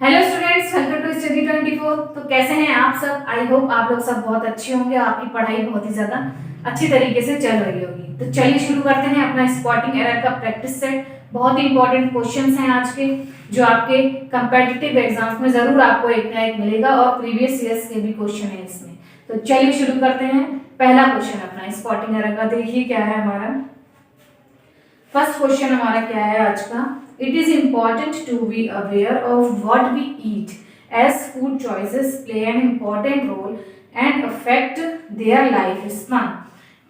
Hello students, welcome to study 24। तो कैसे हैं आप सब? आई होप आप लोग सब बहुत अच्छे होंगे, आपकी पढ़ाई बहुत ही ज्यादा अच्छी तरीके से चल रही होगी। तो चलिए शुरू करते हैं अपना स्पॉटिंग एरर का प्रैक्टिस सेट। बहुत ही इंपॉर्टेंट क्वेश्चंस हैं आज के, जो आपके कंपेटिटिव एग्जाम्स में जरूर आपको एक ना एक मिलेगा और प्रीवियस ईयर्स के भी क्वेश्चन है इसमें। तो चलिए शुरू करते हैं। पहला क्वेश्चन अपना स्पॉटिंग एरर का देखिए क्या है हमारा। फर्स्ट क्वेश्चन हमारा क्या है आज का। It is important to be aware of what we eat as food choices play an important role and affect their life span.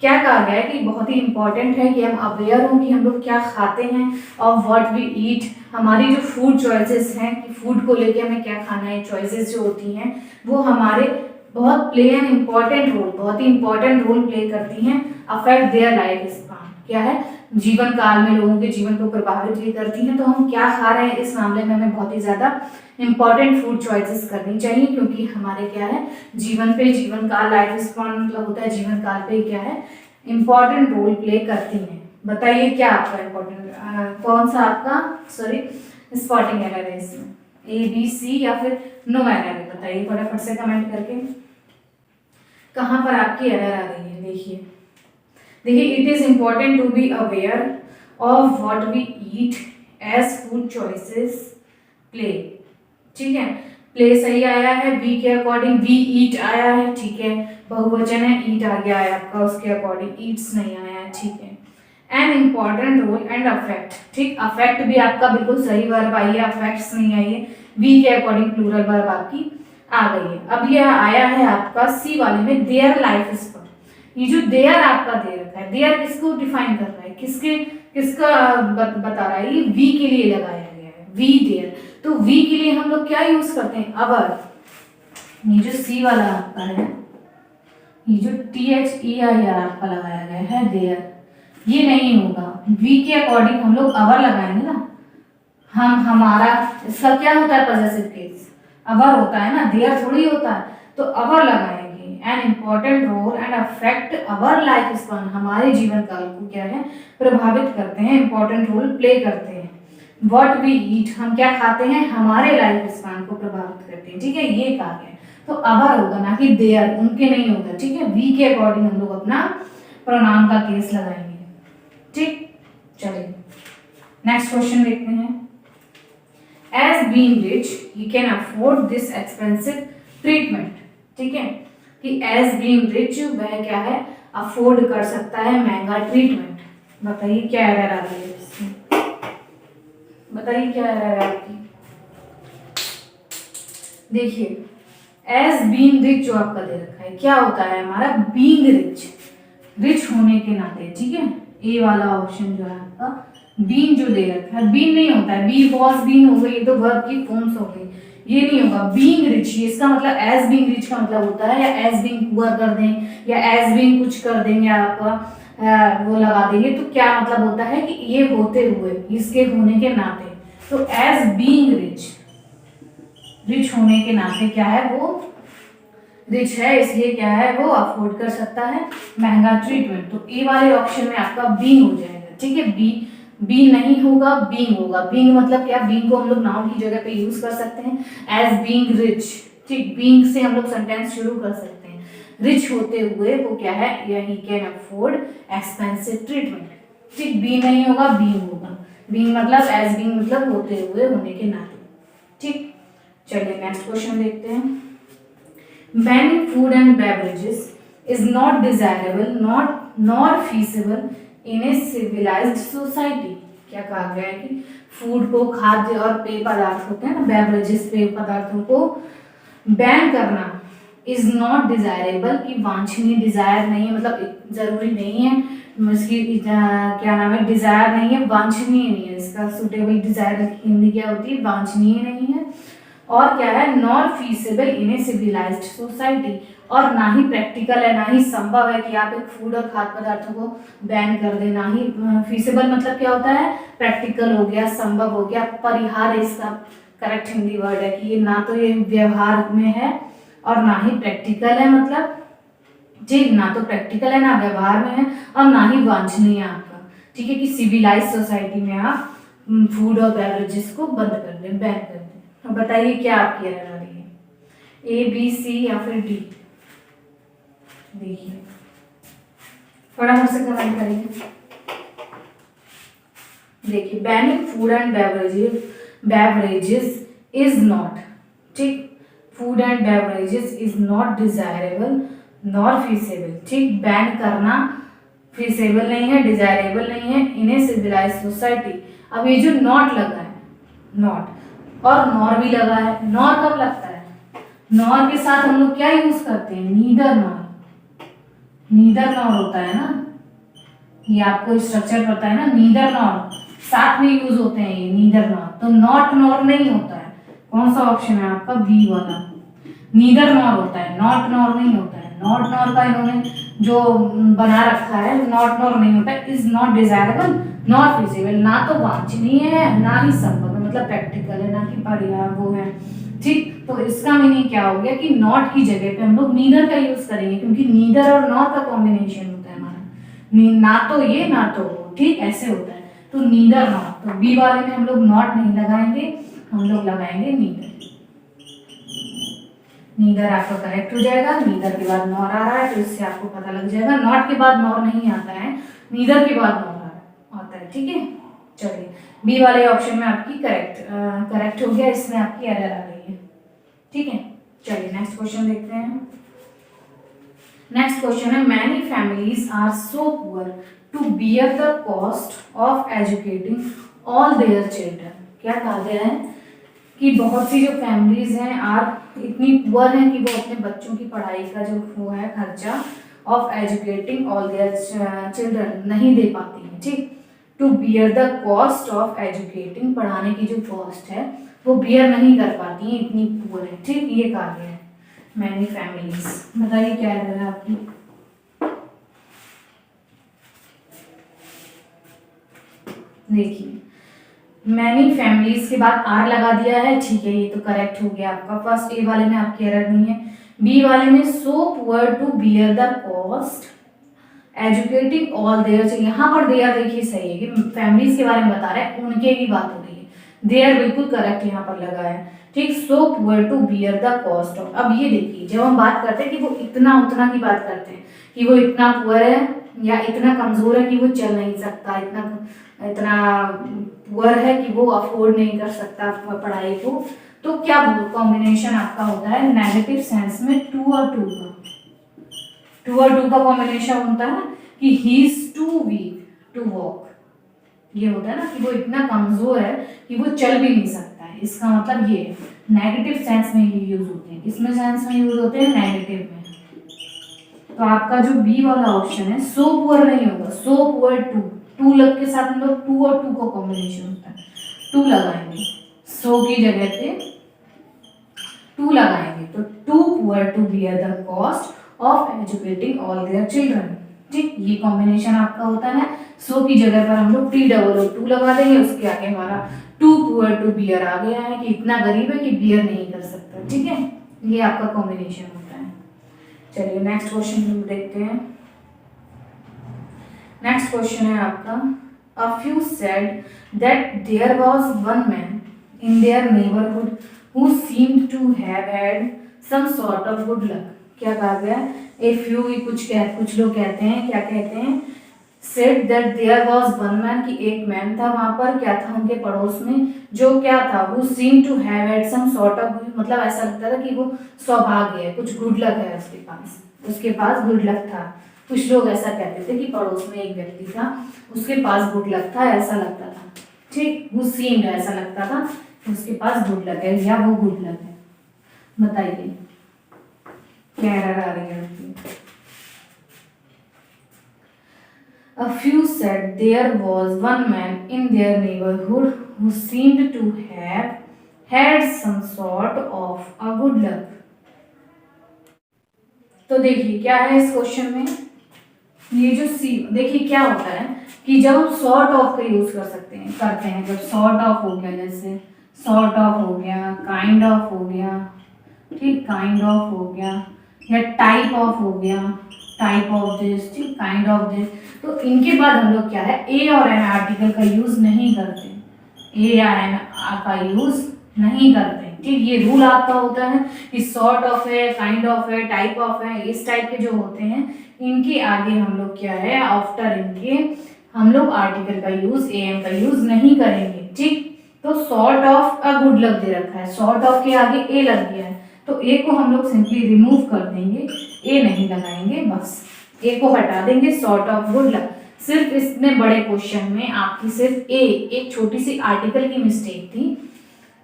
क्या कहा गया है कि बहुत ही इंपॉर्टेंट है कि हम अवेयर हों कि हम लोग क्या खाते हैं और व्हाट वी ईट, हमारी जो फूड चॉइसेस हैं कि फूड को लेके हमें क्या खाना है, चॉइसेस जो होती हैं वो हमारे बहुत प्ले एन इम्पॉर्टेंट रोल, बहुत ही इंपॉर्टेंट रोल प्ले करती हैं, अफेक्ट देयर लाइफ स्पैन। क्या है, जीवन काल में लोगों के जीवन को प्रभावित भी करती हैं। तो हम क्या खा रहे हैं इस मामले में हमें बहुत ही ज्यादा इंपॉर्टेंट फूड चॉइसेस करनी चाहिए, क्योंकि हमारे क्या है जीवन पे, जीवन काल, लाइफ स्पैन मतलब होता है जीवन काल पे क्या है इंपॉर्टेंट रोल प्ले करती हैं। बताइए क्या आपका इंपॉर्टेंट कौन सा आपका स्पॉटिंग एरर है इसमें, ए बी सी या फिर नो एरर है? बताइए फटाफट से कमेंट करके कहाँ पर आपकी एरर आ रही है। देखिए it is important to be aware of what we eat as food choices play. ठीक है, प्ले सही आया है, वी के अकॉर्डिंग वी ईट आया है, ठीक है, बहुवचन है, ईट आ गया है आपका, उसके अकॉर्डिंग ईट्स नहीं आया है, ठीक है। An important role and affect, ठीक, अफेक्ट भी आपका बिल्कुल सही वर्ब आई है, अफेक्ट्स नहीं आई है, वी के अकॉर्डिंग प्लूरल वर्ब आपकी आ गई है। अब यह आया है आपका सी वाले में देयर लाइफ स्पैन। ये जो देयर आपका दे रखा है, देयर किसको डिफाइन कर रहा है, किसका बता रहा है, ये वी के लिए लगाया गया है, वी देयर। तो वी के लिए हम लोग क्या यूज करते हैं, अवर। ये जो सी वाला आपका है, ये जो THEIR आपका लगाया गया है देयर, ये नहीं होगा, वी के अकॉर्डिंग हम लोग अवर लगाएंगे ना। हम हमारा इसका क्या होता है, पॉजेसिव केस अवर होता है ना, देयर थोड़ी होता है, तो अवर लगाएंगे। An important role and affect our life span, हमारे जीवन काल को क्या है प्रभावित करते हैं, इंपॉर्टेंट रोल प्ले करते हैं। व्हाट वी ईट, हम क्या खाते हैं, हमारे लाइफ स्पैन को प्रभावित करते हैं, ठीक है, ये कहा गया। तो अवर होगा ना कि देयर, उनके नहीं होगा, ठीक है, वी के अकॉर्डिंग हम लोग अपना प्रोनाउन का केस लगाएंगे। ठीक, चलिए नेक्स्ट क्वेश्चन देखते हैं। As being rich, he can afford this expensive treatment। ठीक है, कि as being rich वह क्या है अफोर्ड कर सकता है महंगा ट्रीटमेंट। बताइए क्या एरर आ रही है इसमें, बताइए क्या एरर है आपकी। देखिए as being rich जो आपका दे रखा है, क्या होता है हमारा being rich, रिच होने के नाते, ठीक है, ए वाला ऑप्शन जो है आपका बीन जो दे रखा है, बीन नहीं होता है, बी वॉज बीन हो गई, ये तो वर्ब की फॉर्म्स हो गई, ये नहीं होगा। बीइंग रिच, इसका मतलब एज बीइंग रिच का मतलब होता है या एज बीइंग पुअर कर दें या एज बीइंग कुछ कर देंगे आपका वो लगा देंगे, तो क्या मतलब होता है कि ये होते हुए, इसके होने के नाते। तो एज बीइंग रिच, रिच होने के नाते क्या है वो रिच है, इसलिए क्या है वो अफोर्ड कर सकता है महंगा ट्रीटमेंट। तो ए वाले ऑप्शन में आपका बीइंग हो जाएगा, ठीक है, बी नहीं होगा, बीइंग होगा। बीइंग मतलब क्या, बीइंग को हम लोग नाउन की जगह पे यूज कर सकते हैं एज बीइंग रिच, ठीक, बीइंग से हम लोग सेंटेंस शुरू कर सकते हैं, रिच होते हुए वो क्या है, या he can afford expensive treatment, ठीक, बी नहीं होगा, बीइंग होगा। बीइंग मतलब एज बीइंग मतलब होते हुए, होने के नाते, ठीक। चलिए नेक्स्ट क्वेश्चन देखते हैं। Banning food and beverages is not desirable, nor feasible in a civilized society। क्या कहा गया है कि फूड को, खाद्य और पेय पदार्थ होते हैं ना, बेवरेजेस पेय पदार्थों को बैन करना इज नॉट डिजायरेबल, कि वांछनीय, डिजायर नहीं है मतलब जरूरी नहीं है, इसकी क्या नाम है, डिजायर नहीं है, वांछनीय नहीं है, इसका सुटेबल डिजायर हिंदी क्या होती है, वांछनीय नहीं है। और क्या है, नॉर फीसेबल इन ए सिविलाइज्ड सोसाइटी, और ना ही प्रैक्टिकल है, ना ही संभव है कि आप एक फूड और खाद्य पदार्थों को बैन कर दें। ना ही फीसेबल मतलब क्या होता है, प्रैक्टिकल हो गया, संभव हो गया, परिहार इसका करेक्ट हिंदी वर्ड है, कि ये ना तो ये व्यवहार में है और ना ही प्रैक्टिकल है, मतलब जी ना तो प्रैक्टिकल है, ना व्यवहार में है और ना ही वांछनीय है आपका, ठीक है, कि सिविलाइज सोसाइटी में आप फूड और बेवरेजेस को बंद कर दें, बैन कर दें। अब बताइए क्या आपकी एरर आ रही है, ए बी सी या फिर डी। देखिए फटाफट से कमेंट करिए। देखिए banning food and beverages is not, ठीक, food and beverages is not desirable nor feasible, ठीक, बैन करना फीसेबल नहीं है, डिजायरेबल नहीं है इन ए सिविलाइज सोसाइटी। अब ये जो नॉट लगा है, नॉट और नॉर भी लगा है, नॉर कब लगता है, नॉर के साथ हम लोग क्या यूज करते हैं, नीदर नॉर, नीदर नॉर होता है ना, ये आपको स्ट्रक्चर पता है ना, नीदर नॉर साथ में यूज होते हैं, ये नीदर नॉर, तो नॉट नॉर नहीं होता है। कौन सा ऑप्शन है आपका, बी वाला, नीदर नॉर होता है, नॉट नॉर नहीं होता है। नॉट नॉर का इन्होंने जो बना रखा है, नॉट नॉर नहीं होता है, is not desirable not feasible, ना तो वांछनीय है ना ही संभव है, मतलब प्रैक्टिकल है ना कि बढ़िया वो है, ठीक। तो इसका मीनिंग क्या हो गया कि नॉट की जगह पे हम लोग नीदर का यूज करेंगे, क्योंकि नीदर और नॉट का कॉम्बिनेशन होता है हमारा, ना तो ये ना तो वो, ठीक, ऐसे होता है। तो नीदर नॉट, तो बी वाले में हम लोग नॉट नहीं लगाएंगे, हम लोग लगाएंगे नीदर। नीदर आपका करेक्ट हो जाएगा, नीदर के बाद नॉर आ रहा है तो इससे आपको पता लग जाएगा, नॉट के बाद नॉर नहीं आता है, नीदर के बाद नॉर आता है, ठीक है। चलिए बी वाले ऑप्शन में आपकी करेक्ट हो गया, इसमें आपकी एरर आ रही है, ठीक है। चलिए नेक्स्ट क्वेश्चन देखते हैं। नेक्स्ट क्वेश्चन है, many families are so poor to bear the cost of educating all their children. क्या कहा गया है कि बहुत सी जो फैमिलीज हैं आर इतनी पुअर हैं कि वो अपने बच्चों की पढ़ाई का जो वो है खर्चा of educating all their children नहीं दे पाती हैं, ठीक। To bear the cost of educating, पढ़ाने की जो कॉस्ट है वो बियर नहीं कर पाती हैं, इतनी पुअर है, ठीक, ये कहा गया है। मैनी फैमिलीज, बताइए क्या है आपकी। देखिए मैनी फैमिलीज के बाद आर लगा दिया है, ठीक है, ये तो करेक्ट हो गया आपका। फर्स्ट ए वाले में आपकी एरर नहीं है। बी वाले में so poor to bear the cost educating all their, यहाँ पर देयर देखिए सही है कि फैमिलीज के बारे में बता रहे हैं, उनके की बात हो रही है, देयर बिल्कुल करेक्ट यहाँ पर लगा है, ठीक। So poor to bear the cost of, अब ये देखिए जब हम बात करते हैं कि वो इतना उतना की बात करते हैं कि वो इतना पुअर है या इतना कमजोर है कि वो चल नहीं सकता, इतना पुअर है कि वो अफोर्ड नहीं कर सकता पढ़ाई को, तो क्या कॉम्बिनेशन आपका होता है नेगेटिव सेंस में टू और टू का कॉम्बिनेशन होता है कि he is too weak to walk, ये होता है ना कि वो इतना कमजोर है कि वो चल भी नहीं सकता है, इसका मतलब ये नेगेटिव सेंस में ये यूज होते हैं। किसमें सेंस में यूज होते हैं, नेगेटिव में। तो आपका जो बी वाला ऑप्शन है सो पुअर नहीं होगा, सो पुअर टू लग के साथ हम लोग टू और टू का कॉम्बिनेशन होता है, टू लगाएंगे, सो की जगह पे टू लगाएंगे, तो too poor to bear the cost of educating all their children, ठीक, ये कॉम्बिनेशन आपका होता है। सो की जगह पर हम लोग टू लगा देंगे, उसके आगे हमारा टू पुअर टू बियर आ गया है कि इतना गरीब है कि बियर नहीं कर सकता, ठीक है, ये आपका कॉम्बिनेशन होता है। चलिए नेक्स्ट क्वेश्चन देखते हैं। नेक्स्ट क्वेश्चन है आपका, a few said that there was one man in their neighbourhood who seemed to have had some sort of good luck. क्या कहा गया, ए फ्यू, कुछ लोग कहते हैं, क्या कहते हैं, said that there was one man, कि एक मैन था वहां पर, क्या था उनके पड़ोस में, जो क्या था, वो seem to have had some sort of, मतलब ऐसा लगता था कि वो सौभाग्य है, कुछ गुड लक है उसके पास गुड लक था। कुछ लोग ऐसा कहते थे कि पड़ोस में एक व्यक्ति था, उसके पास गुड लक था, ऐसा लगता था, ठीक, वो सीम्ड, ऐसा लगता था उसके पास गुड लक है या वो गुड लक है। बताइए क्या एरर आ रही है आपकी। A few said there was one man in their neighborhood who seemed to have had some sort of a good luck. तो देखिए क्या है इस क्वेश्चन में, ये जो सी, देखिए क्या होता है कि जब हम सॉर्ट ऑफ का यूज करते हैं, जब सॉर्ट ऑफ हो गया, जैसे सॉर्ट ऑफ हो गया, काइंड ऑफ हो गया, ठीक, काइंड ऑफ हो गया, या टाइप ऑफ हो गया, टाइप ऑफ दिस, ठीक, काइंड ऑफ दिस, तो इनके बाद हम लोग क्या है, ए और एन आर्टिकल का यूज नहीं करते, ए या एन का यूज नहीं करते, ठीक, ये रूल आपका होता है कि सॉर्ट ऑफ है, काइंड ऑफ है, टाइप ऑफ है, इस टाइप के जो होते हैं इनके आगे हम लोग क्या है, आफ्टर इनके हम लोग आर्टिकल का यूज, एम का यूज नहीं करेंगे। ठीक, तो sort of a good luck दे रखा है, सॉर्ट ऑफ के आगे ए लग गया है, तो ए को हम लोग सिंपली रिमूव कर देंगे, ए नहीं लगाएंगे, बस ए को हटा देंगे, सॉर्ट ऑफ गुड लक। सिर्फ इतने बड़े क्वेश्चन में आपकी सिर्फ ए, एक छोटी सी आर्टिकल की मिस्टेक थी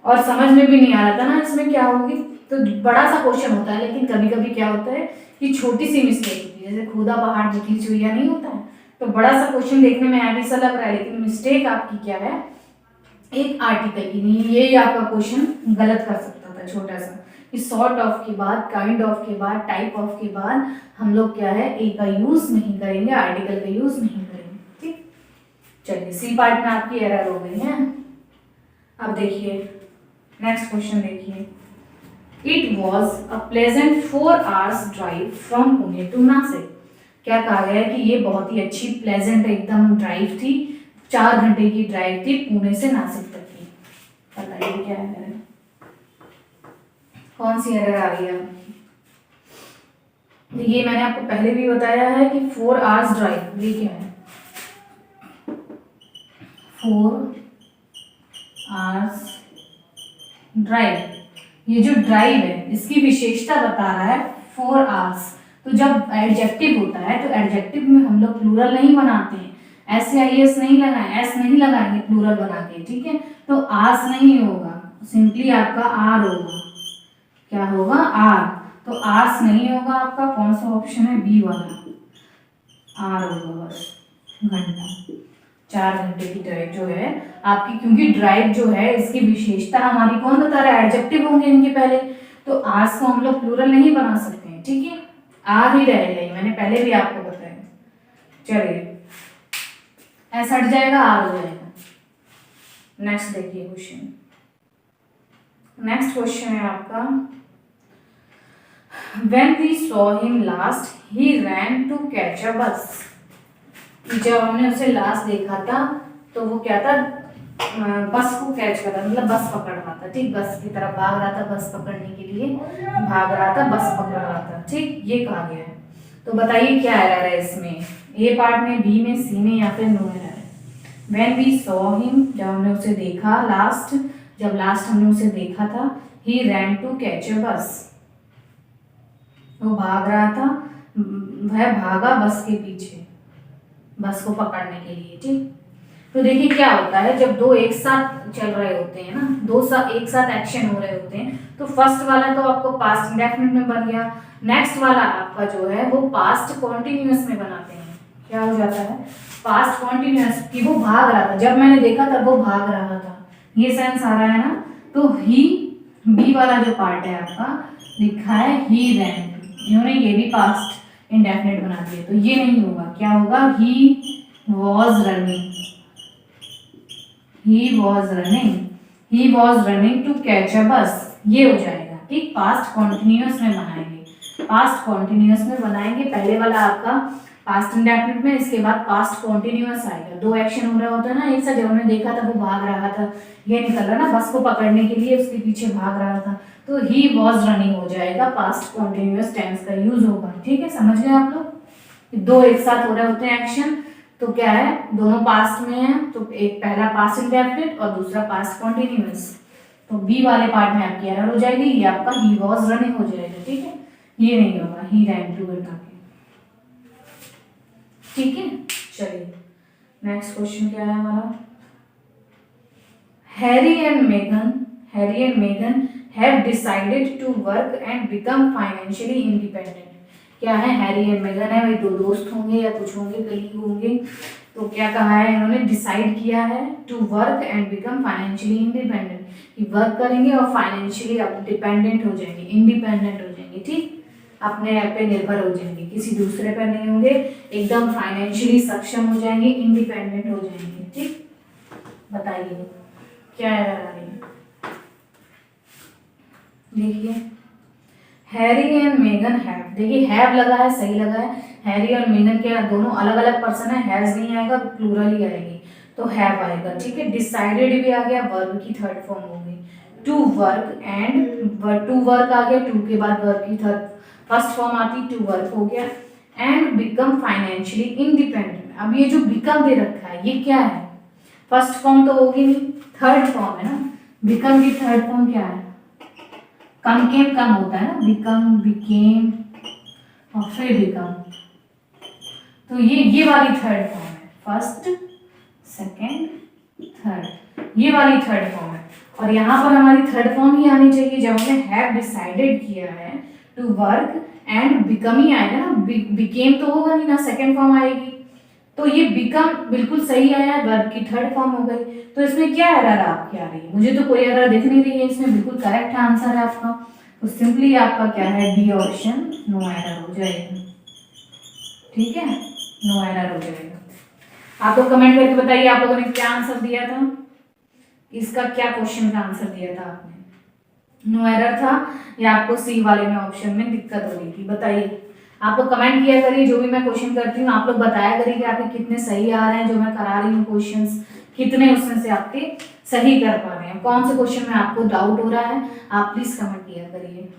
और समझ में भी नहीं आ रहा था ना इसमें क्या होगी। तो बड़ा सा क्वेश्चन होता है, लेकिन कभी कभी क्या होता है कि छोटी सी मिस्टेक होती है, जैसे खुदा पहाड़ निकली चुईया नहीं होता है, तो बड़ा सा क्वेश्चन देखने में ऐसा सा लग रहा है, लेकिन मिस्टेक आपकी क्या है, एक आर्टिकल की नहीं। यही आपका क्वेश्चन गलत कर सकता था छोटा सा, कि सॉर्ट ऑफ के बाद, काइंड ऑफ के बाद, टाइप ऑफ के बाद हम लोग क्या है, ए का यूज नहीं करेंगे, आर्टिकल का यूज नहीं करेंगे। ठीक, चलिए सी पार्ट में आपकी एरर हो गई है। अब देखिए नेक्स्ट क्वेश्चन देखिए, it was a pleasant 4 hours drive from Pune to Nashik. क्या कहा गया है कि ये बहुत ही अच्छी प्लेजेंट एकदम ड्राइव थी, 4 घंटे की ड्राइव थी पुणे से नासिक तक की। बताइए क्या है, कौन सी एरर आ रही है आपकी। ये मैंने आपको पहले भी बताया है कि 4 hours ड्राइव, ये क्या है, 4 hours ड्राइव, ये जो ड्राइव है इसकी विशेषता बता रहा है 4 hours। तो जब एडजेक्टिव होता है तो एडजेक्टिव में हम लोग प्लूरल नहीं बनाते हैं, एस या एस नहीं लगाए, एस नहीं लगाएंगे प्लूरल बना के, ठीक है। तो आस नहीं होगा, सिंपली आपका आर होगा, क्या होगा, आर। तो आर्स नहीं होगा आपका, कौन सा ऑप्शन है, बी वाला, आर होगा बस, घंटा। 4 घंटे की ड्राइव जो है आपकी, क्योंकि ड्राइव जो है इसकी विशेषता हमारी कौन बता रहा है, एडजेक्टिव होंगे इनके पहले, तो आर्स को हम लोग प्लूरल नहीं बना सकते हैं, ठीक है, आर ही रहेगा, मैंने पहले भी आपको बताया। चलिए एस हट जाएगा, आर हो जाएगा। नेक्स्ट देखिए क्वेश्चन, नेक्स्ट क्वेश्चन है आपका, when we saw him last he ran to catch a bus। जब हमने उसे लास्ट देखा था तो वो क्या था, बस को कैच कर रहा था, मतलब बस पकड़ रहा था, ठीक, बस की तरफ भाग रहा था, बस पकड़ने के लिए भाग रहा था, बस पकड़ रहा था, ठीक, ये कहा गया है। तो बताइए क्या एरर है इसमें, ए पार्ट में, बी में, सी में, या फिर नो एरर है। When we saw him, जब हमने उसे देखा लास्ट, जब लास्ट हमने उसे देखा था, he ran to catch a bus, वो भाग रहा था, वह भागा बस के पीछे, बस को पकड़ने के लिए, ठीक। तो देखिए क्या होता है, जब दो एक साथ चल रहे होते हैं ना, एक साथ एक्शन हो रहे होते हैं, तो फर्स्ट वाला तो आपको पास्ट इंडेफिनिट में बन गया, नेक्स्ट वाला आपका जो है वो पास्ट कॉन्टिन्यूअस में बनाते हैं, क्या हो जाता है, पास्ट कॉन्टिन्यूअस, कि वो भाग रहा था, जब मैंने देखा तब वो भाग रहा था, ये सेंस आ रहा है ना। तो ही, बी वाला जो पार्ट है आपका लिखा है ही रैन, इन्होंने ये भी पास्ट इंडेफिनिट बना दिया, तो ये नहीं होगा, क्या होगा, he was running, he was running, he was running to catch a bus, ये हो जाएगा, ठीक। पास्ट कॉन्टिन्यूअस में बनाएंगे, पास्ट कॉन्टिन्यूअस में बनाएंगे, पहले वाला आपका पास्ट इंडेफिनिट में, इसके बाद पास्ट कॉन्टिन्यूअस आएगा, दो एक्शन हो रहा होता है ना एक साथ, जब हमने देखा था वो भाग रहा था, ये निकल रहा ना, बस को पकड़ने के लिए उसके पीछे भाग रहा था, तो ही वॉज रनिंग हो जाएगा, पास्ट कॉन्टिन्यूअस टेंस का यूज होगा, ठीक है, समझ गए आप लोग। दो एक साथ हो रहे होते हैं एक्शन, तो क्या है, दोनों पास्ट में है, तो एक पहला पास्ट इंडेफिनिट और दूसरा पास्ट कॉन्टिन्यूअस, तो बी वाले पार्ट में आपकी एरर हो जाएगी, ये आपका ही वॉज रनिंग हो जाएगा, ठीक है, ये नहीं होगा, ही रैन टू इट, ठीक है। चलिए नेक्स्ट क्वेश्चन क्या है हमारा, हैरी एंड मेगन have decided to work and become financially independent. क्या है, हैरी एंड मेगन है, वही दो दोस्त होंगे या कुछ होंगे, कलीग होंगे, तो क्या कहा है, इन्होंने डिसाइड किया है to work and become financially independent, कि वर्क करेंगे और फाइनेंशियली डिपेंडेंट हो जाएंगे, इंडिपेंडेंट हो जाएंगे, ठीक, अपने आप पे निर्भर हो जाएंगे, किसी दूसरे पर नहीं होंगे, एकदम फाइनेंशियली सक्षम हो जाएंगे, इंडिपेंडेंट हो जाएंगे, ठीक। बताइए क्या एरर आ रही है, देखिए हैरी एंड मेगन हैव, देखिए हैव लगा है, सही लगा है, हैरी और मेगन के दोनों अलग अलग पर्सन है, हैज नहीं आएगा, प्लूरल ही आएगी, तो हैव आएगा, ठीक है। डिसाइडेड भी आ गया, वर्ब की थर्ड फॉर्म हो गई, to work and to work आ गया, टू के बाद वर्क की फर्स्ट फॉर्म आती, टू वर्क हो गया, एंड बिकम फाइनेंशियली इंडिपेंडेंट। अब ये जो बिकम दे रखा है ये क्या है, फर्स्ट फॉर्म तो होगी नहीं, थर्ड फॉर्म है ना, बिकम की थर्ड फॉर्म क्या है, कम केम कम होता है ना, बिकम बिकेम और फिर बिकम, तो ये वाली थर्ड फॉर्म है, फर्स्ट सेकेंड थर्ड, ये वाली थर्ड फॉर्म है। और यहाँ पर हमारी थर्ड फॉर्म ही आनी चाहिए, जब हमने हैव डिसाइडेड किया है टू वर्क एंड बिकम ही आएगा ना, बिकेम तो होगा नहीं ना, सेकेंड फॉर्म आएगी, तो ये बिकम बिल्कुल सही आया, वर्ब की थर्ड फॉर्म हो गई। तो इसमें क्या एरर आपकी आ रही है, मुझे तो कोई एरर दिख नहीं रही है, इसमें बिल्कुल करेक्ट आंसर है आपका, तो सिंपली आपका क्या है, बी ऑप्शन नो एरर हो जाएगा, ठीक है, नो एरर हो जाएगा। आप लोग कमेंट करके बताइए आप लोगों ने क्या आंसर दिया था, इसका क्या क्वेश्चन का आंसर दिया था आपने, नो एरर था या आपको सी वाले में ऑप्शन में दिक्कत हो रही थी, बताइए। आप लोग कमेंट किया करिए, जो भी मैं क्वेश्चन करती हूँ आप लोग बताया करिए कि आपके कितने सही आ रहे हैं, जो मैं करा रही हूँ क्वेश्चंस कितने उसमें से आपके सही कर पा रहे हैं, कौन से क्वेश्चन में आपको डाउट हो रहा है, आप प्लीज कमेंट किया करिए।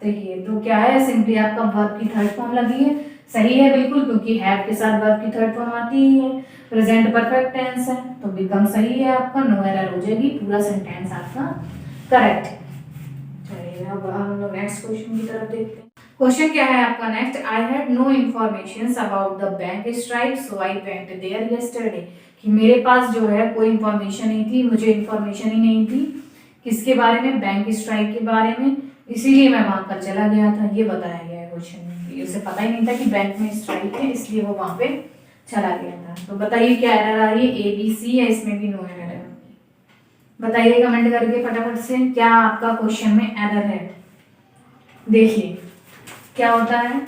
देखिए तो क्या है, सिंपली आपका वर्ब की थर्ड फॉर्म लगी है, सही है बिल्कुल, क्योंकि हैव के साथ वर्ब की थर्ड फॉर्म आती ही है, प्रेजेंट परफेक्ट टेंस है, तो बिकम सही है आपका, नो एरर हो जाएगी, पूरा सेंटेंस आपका करेक्ट है। चलिए अब हम लोग नेक्स्ट क्वेश्चन की तरफ देखते हैं। क्वेश्चन क्या है आपका next, I had no information about the bank strike so I went there yesterday, कि मेरे पास जो है कोई इन्फॉर्मेशन नहीं थी, मुझे इन्फॉर्मेशन ही नहीं थी किसके बारे में, बैंक स्ट्राइक के बारे में, इसीलिए मैं वहां पर चला गया था, ये बताया गया है क्वेश्चन में, उसे पता ही नहीं था कि बैंक में स्ट्राइक है, इसलिए वो वहां पे चला गया था। तो बताइए क्या एरर आ रही है, ए बी सी है, इसमें भी नो एरर है, बताइए कमेंट करके फटाफट से क्या आपका क्वेश्चन में एरर है। देखिए क्या होता है,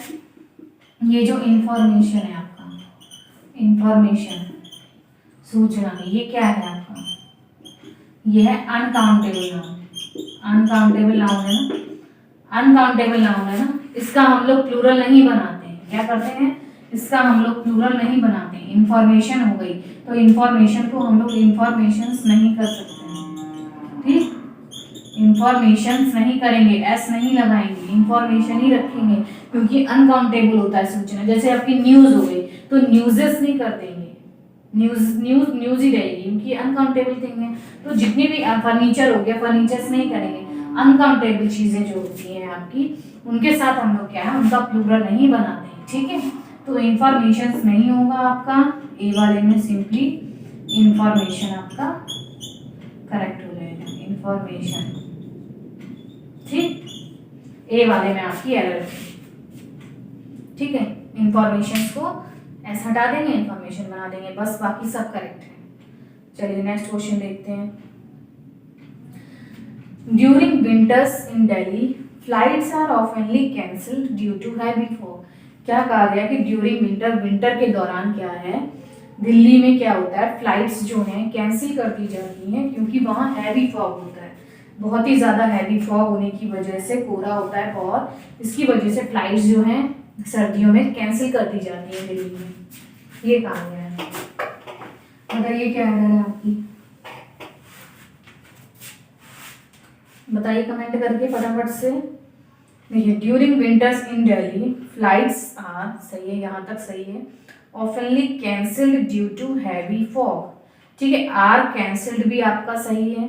ये जो इंफॉर्मेशन है आपका, इंफॉर्मेशन सूचना, ये क्या है आपका, ये है अनकाउंटेबल नाउन, अनकाउंटेबल नाउन है ना, अनकाउंटेबल नाउन है ना, इसका हम लोग प्लूरल नहीं बनाते हैं, क्या करते हैं, इसका हम लोग प्लूरल नहीं बनाते हैं, इंफॉर्मेशन हो गई, तो इंफॉर्मेशन को हम लोग इंफॉर्मेशंस नहीं कर सकते हैं, ठीक, इंफॉर्मेशंस नहीं करेंगे, एस नहीं लगाएंगे, इंफॉर्मेशन ही रखेंगे, क्योंकि अनकाउंटेबल होता है सूचना, जैसे आपकी न्यूज हो गई तो न्यूजेस नहीं कर देंगे, न्यूज न्यूज न्यूज ही रहेगी, क्योंकि अनकाउंटेबल थिंग है। तो जितने भी फर्नीचर हो गया, फर्नीचर्स नहीं करेंगे, अनकाउंटेबल चीजें जो होती हैं आपकी, उनके साथ हम लोग क्या है, उनका प्लूरल नहीं बनाते हैं, ठीक है। तो इंफॉर्मेशन नहीं होगा आपका, ए वाले में सिंपली इंफॉर्मेशन आपका करेक्ट हो जाएगा, इंफॉर्मेशन, ठीक, ए वाले में आपकी एरर, ठीक है, इंफॉर्मेशन को एस हटा देंगे, इंफॉर्मेशन बना देंगे, बस बाकी सब करेक्ट है। चलिए नेक्स्ट क्वेश्चन देखते हैं। During winters in Delhi flights are oftenly cancelled due to heavy fog, क्या कहा गया कि ड्यूरिंग विंटर, विंटर के दौरान क्या है, दिल्ली में क्या होता है, फ्लाइट्स जो हैं कैंसिल कर दी जाती हैं, क्योंकि वहाँ हैवी फॉग होता है, बहुत ही ज़्यादा हैवी फॉग होने की वजह से, कोहरा होता है बहुत, इसकी वजह से फ्लाइट्स जो हैं सर्दियों में कैंसिल कर दी जाती है दिल्ली में, ये कहा गया है। बताइए क्या एरर है आपकी, बताइए कमेंट करके फटाफट से। देखिए during winters in Delhi flights are, सही है, यहाँ तक सही है, oftenly cancelled due to heavy fog, ठीक है, आर कैंसिल्ड भी आपका सही है।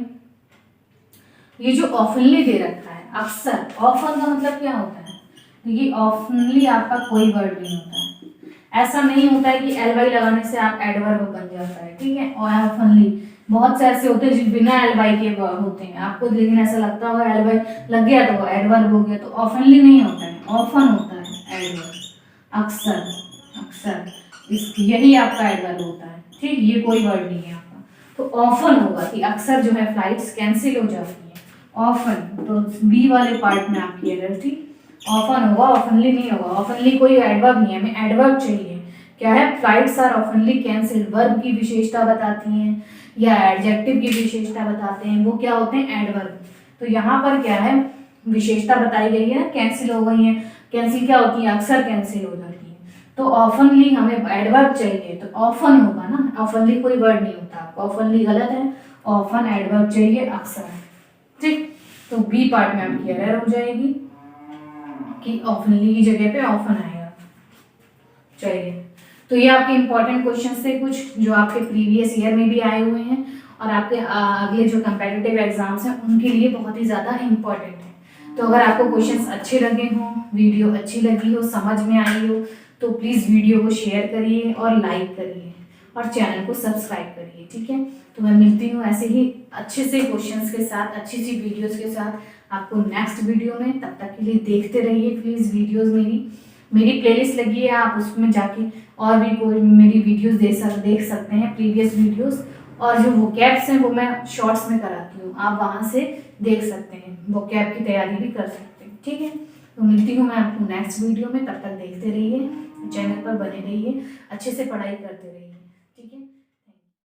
ये जो ऑफनली दे रखा है, अक्सर, ऑफन का मतलब क्या होता है, देखिए ऑफनली आपका कोई वर्ड नहीं होता है, ऐसा नहीं होता है कि एल वाई लगाने से आप एडवर्ब बन जाता है, ठीक है, और ऑफनली बहुत से ऐसे होते हैं जो बिना एल वाई के होते हैं, आपको लेकिन ऐसा लगता होगा एल वाई लग गया तो वो एडवर्ब हो गया, तो ऑफनली नहीं होता है, ऑफन होता है एडवर्ब, अक्सर, अक्सर, इस यही आपका एडवर्ब होता है, ठीक, ये कोई वर्ड नहीं है आपका, तो ऑफन होगा कि अक्सर जो है फ्लाइट्स कैंसिल हो जाती है, ऑफन, तो बी वाले पार्ट में आपकी एरर थी, ऑफन होगा, ऑफनली नहीं होगा, ऑफनली कोई एडवर्ब नहीं है, हमें एडवर्ब चाहिए, क्या है, flights are oftenly cancelled, verb की विशेषता बताती हैं या एडजेक्टिव की विशेषता बताते हैं, वो क्या होते हैं, एडवर्ब। तो यहाँ पर क्या है, विशेषता बताई गई है, कैंसिल हो गई है, कैंसिल क्या होती है, अक्सर कैंसिल हो जाती है, तो ऑफनली हमें एडवर्ब चाहिए, तो ऑफन होगा ना, ऑफनली कोई वर्ड नहीं होता, ऑफनली गलत है, ऑफन एडवर्ब चाहिए अक्सर, ठीक। तो बी पार्ट में आपकी एरर हो जाएगी कि ऑफनली की जगह पे ऑफन आएगा। चलिए, तो ये आपके इंपॉर्टेंट क्वेश्चन थे कुछ जो आपके प्रीवियस ईयर में भी आए हुए हैं और आपके अगले जो कंपेटिटिव एग्जाम्स हैं उनके लिए बहुत ही ज़्यादा इम्पॉर्टेंट है। तो अगर आपको क्वेश्चंस अच्छे लगे हों, वीडियो अच्छी लगी हो, समझ में आई हो, तो प्लीज़ वीडियो को शेयर करिए और लाइक करिए और चैनल को सब्सक्राइब करिए, ठीक है। तो मैं मिलती हूँ ऐसे ही अच्छे से क्वेश्चंस के साथ, अच्छी सी वीडियोस के साथ आपको नेक्स्ट वीडियो में। तब तक के लिए देखते रहिए प्लीज़ वीडियोस मेरी प्लेलिस्ट लगी है, आप उसमें जाके और भी कोई मेरी वीडियोस देख सकते हैं, प्रीवियस वीडियोस। और जो वोकैब्स हैं वो मैं शॉर्ट्स में कराती हूँ, आप वहाँ से देख सकते हैं, वोकैब की तैयारी भी कर सकते हैं, ठीक है। तो मिलती हूँ मैं आपको नेक्स्ट वीडियो में, तब तक देखते रहिए, चैनल पर बने रहिए, अच्छे से पढ़ाई करते रहिए।